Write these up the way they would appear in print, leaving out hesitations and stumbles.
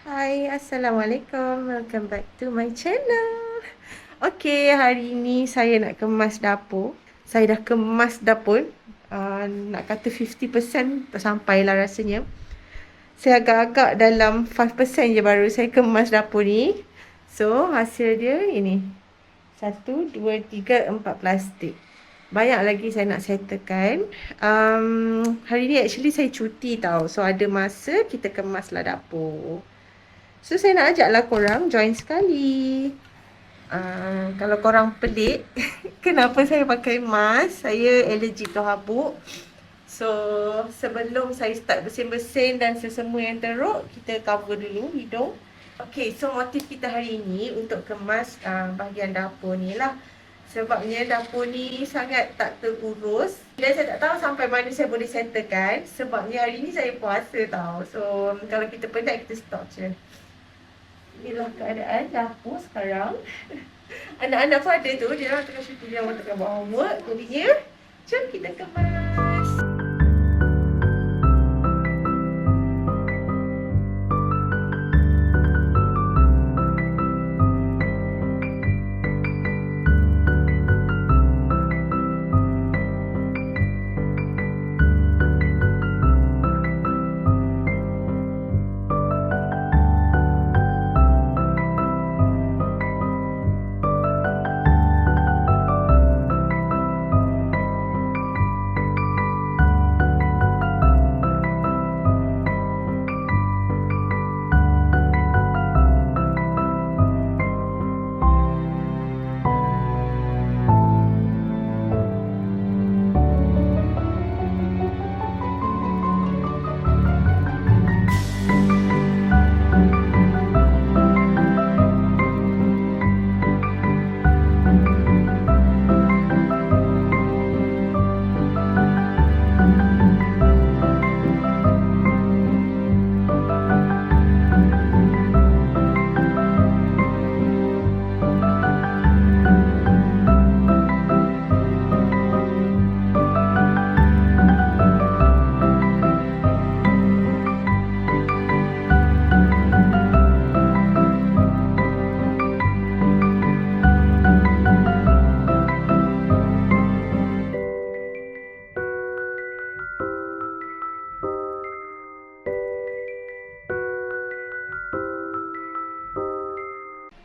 Hai, Assalamualaikum. Welcome back to my channel. Okay, hari ni saya nak kemas dapur. Saya dah kemas dah pun. Nak kata 50% tak sampai lah rasanya. Saya agak-agak dalam 5% je baru saya kemas dapur ni. So, hasil dia ini. 1, 2, 3, 4 plastik. Banyak lagi saya nak settlekan. Hari ni actually saya cuti tau. So, ada masa kita kemaslah dapur. So, saya nak ajaklah korang join sekali. Kalau korang pelik, kenapa saya pakai mask? Saya allergic to habuk. So, sebelum saya start bersin-bersin dan sesemua yang teruk, kita cover dulu hidung. Okay, so motif kita hari ini untuk kemas bahagian dapur ni lah. Sebabnya dapur ni sangat tak terurus. Dan saya tak tahu sampai mana saya boleh settlekan. Sebabnya hari ni saya puasa tau. So, kalau kita penat, kita stop je. Inilah keadaan dapur sekarang. Anak-anak pun ada tu, dia orang tengah syuting, dia orang tengah buat homework. Jadinya, jom kita kemas.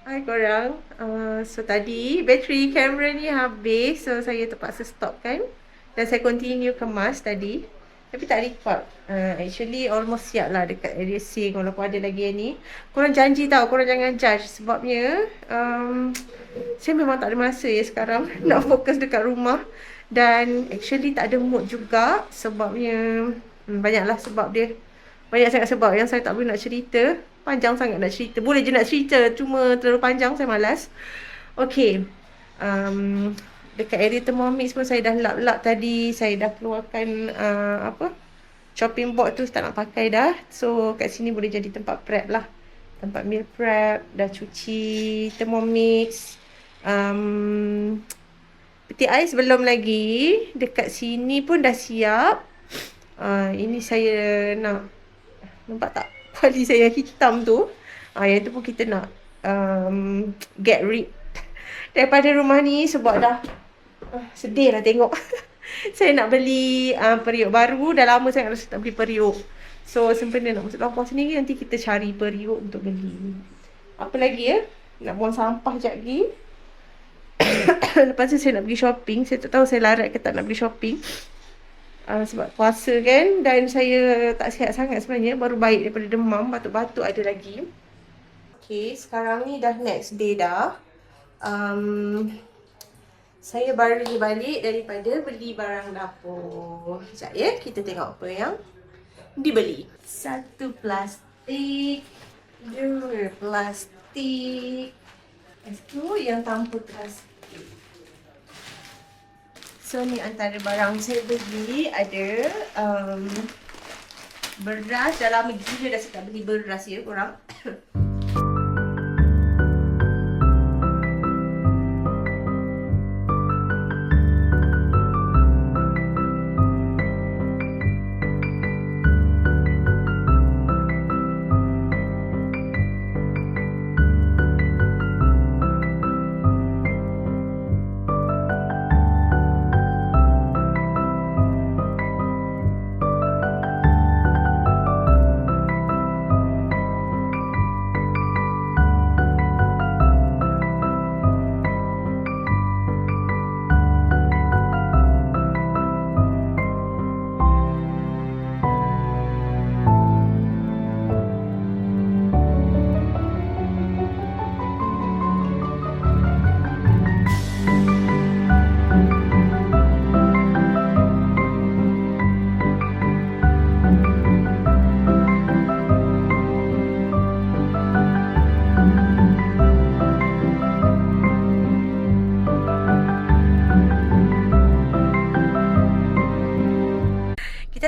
Hai korang. So tadi bateri kamera ni habis. So saya terpaksa stop kan. Dan saya continue kemas tadi. Tapi tak record. Actually almost siap lah dekat area sink. Walaupun ada lagi yang ni. Korang janji tau. Korang jangan judge. Sebabnya saya memang tak ada masa ya sekarang. Nak fokus dekat rumah. Dan actually tak ada mood juga. Sebabnya banyaklah sebab dia. Banyak sangat sebab yang saya tak boleh nak cerita. Panjang sangat nak cerita. Boleh je nak cerita. Cuma terlalu panjang, saya malas. Okay. Dekat area Thermomix pun saya dah lap-lap tadi. Saya dah keluarkan chopping board tu tak nak pakai dah. So kat sini boleh jadi tempat prep lah. Tempat meal prep. Dah cuci Thermomix. Peti ais belum lagi. Dekat sini pun dah siap. Ini saya nak, nampak tak kuali saya hitam tu? Yang tu pun kita nak get rid daripada rumah ni. Sebab dah sedih lah tengok. Saya nak beli periuk baru. Dah lama sangat rasa tak beli periuk. So sempena nak masuk lampau sendiri, nanti kita cari periuk untuk beli. Apa lagi ya? Nak buang sampah sekejap lagi. Lepas tu saya nak pergi shopping. Saya tak tahu saya larat ke tak nak pergi shopping. Sebab puasa kan. Dan saya tak sihat sangat sebenarnya. Baru baik daripada demam. Batuk-batuk ada lagi. Okay, sekarang ni dah next day dah. Saya baru ni balik daripada beli barang dapur. Sekejap ya, kita tengok apa yang dibeli. 1 plastik. 2 plastik. Lepas tu yang tanpa plastik. So ni antara barang saya beli. Ada beras. Dah lama gila dah saya tak beli beras ya korang.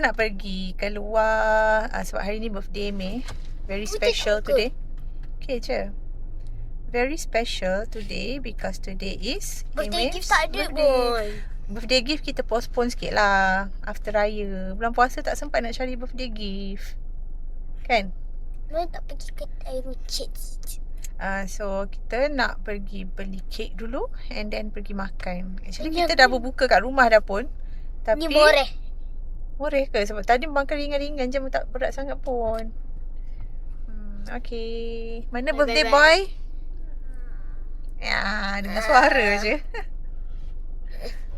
kita nak pergi keluar sebab hari ni birthday Mei. Very special today. Okay je. Very special today because today is Birthday Mei's gift tak ada birthday. pun. Birthday gift kita postpone sikit lah after raya. Bulan puasa tak sempat nak cari birthday gift. Kan? Mana tak pergi kedai runcit. So kita nak pergi beli kek dulu and then pergi makan. Actually Ini kita dah berbuka kat rumah dah pun. Tapi Ni murah. murah ke? Sebab tadi makan ringan-ringan je, tak berat sangat pun. Okay. Mana birthday boy? Ya, dengar suara je.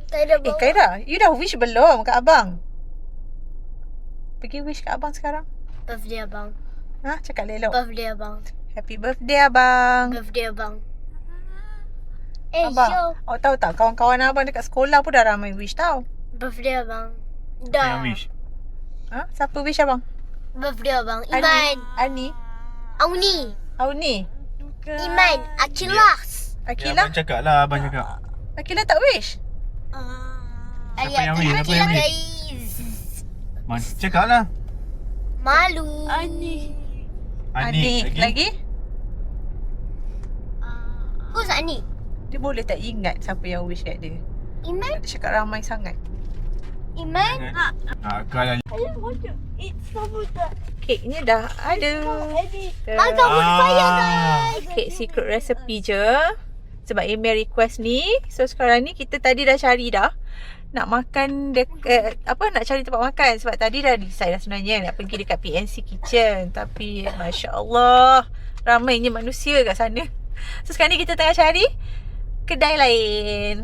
Tak ada bawa. Kaira, you dah wish belum kat abang? Pergi wish kat abang sekarang. Birthday abang. Cakap elok. Birthday abang. Happy birthday abang. Birthday abang. Abang, Yo. awak tahu tak kawan-kawan abang dekat sekolah pun dah ramai wish tau. Birthday abang. Yang Dah. wish. Siapa wish abang? Birthday abang. Iman. Ani. Auni. Auni. Iman. Akilas. Ya, Akila. abang cakap lah, abang cakap. Akila tak wish. Siapa yang wish? Siapa yang wish? Guys. Cakap lah. Malu. Adik Anik lagi. Who's Ani? Dia boleh tak ingat siapa yang wish kat dia. Iman. Dia cakap ramai sangat. Iman. Kalau Keknya dah ada. Makan bonfire guys. Kek secret recipe je. Sebab email request ni. So sekarang ni kita tadi dah cari dah. Nak makan nak cari tempat makan. Sebab tadi dah decide dah sebenarnya nak pergi dekat PNC Kitchen. Tapi Masya Allah, ramainya manusia kat sana. So sekarang ni kita tengah cari kedai lain.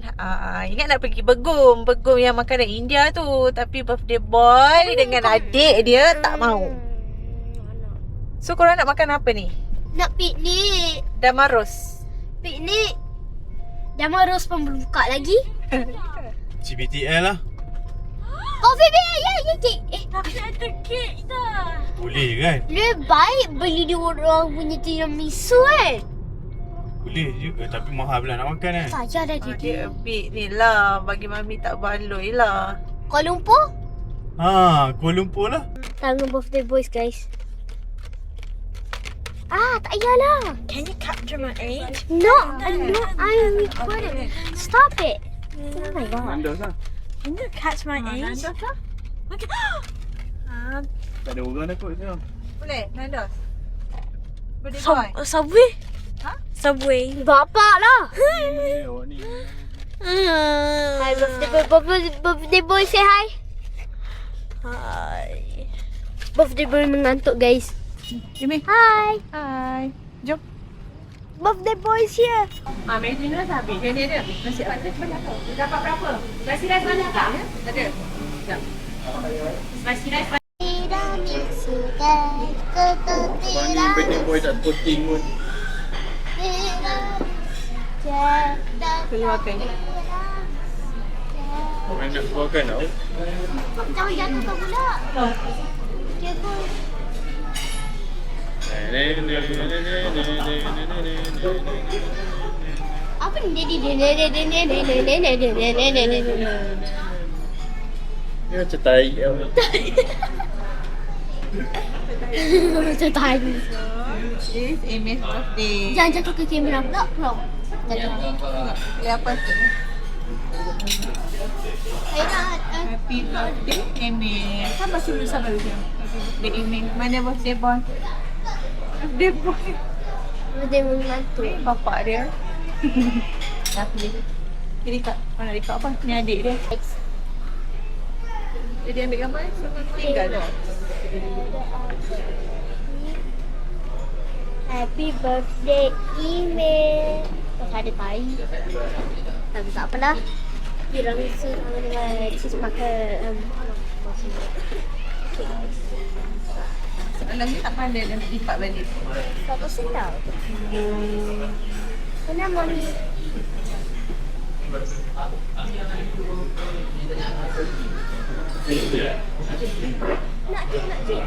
Ingat nak pergi Begum. Begum yang makanan India tu. Tapi birthday boy dengan adik dia tak mau. So korang nak makan apa ni? Nak piknik. Damarus. Piknik. Damarus pun belum buka lagi. CBTL lah. Coffee bear. Ya, kek. Tapi ada kek dah. Boleh kan? Lebih baik beli dia orang punya tiramisu kan. Boleh juga tapi mahal pula nak makan kan? Saya dah Dia dia. a bit ni lah. Bagi mami tak baloi lah. Kuala Lumpur. Kuala Lumpur lah. Tangan birthday boys guys. Tak payahlah. Can you capture my age? No, I'm recording. Stop it. Oh my god. Nandos lah. Can you catch my age? Okay. Tak ada orang dah kot tu. Boleh? Nandos? Birthday boy? Subway? Ha? Subway. Bapak lah. Awak ni. Hi birthday boy say hi. Hi. Birthday boy mengantuk guys. Jom. Hi. Hai. Jom. Birthday boys here. Meja dah habis. Dia ada. Nasi patut banyak tau. Dapat berapa? Nasi rice banyak tak? Ada. Sekejap. Nasi rice banyak. Tiramisu guys. Abang ni birthday boy tak posting pun. Keluarkan. Orang nak keluarkan tau. Jangan jatuh kau pula. Okay boy. Apa ni Dia macam tai. Macam tadi. This Amy's birthday. Jangan jatuh ke kamera pula. Pilih apa tu? Saya nak Happy birthday, Amy. Kan masih belum sabar dulu. Birthday Amy. Mana birthday boy? Birthday boy. birthday mengantuk. Bapak dia. Dah pilih. Kiri kak. Mana dekat apa? Ni adik dia. Jadi ambil gambar ni. Tinggal dah. Happy birthday email. Tak ada tai. Tapi tak apalah. Tiramisu sama dengan cheese makan. Soalan ni tak pandai dia nak lipat balik. Tak bosan tau. Kenapa mami? Nak cik.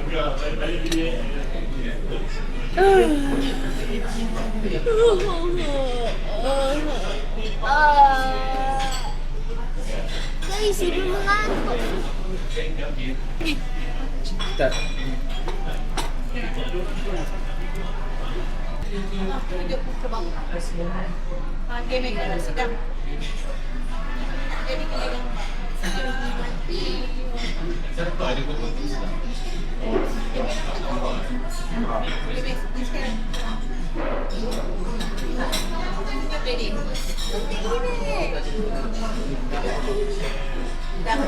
Guys, ibu mengantuk. Tak. Dia mereka nak sedang. Jadi kena yang Dah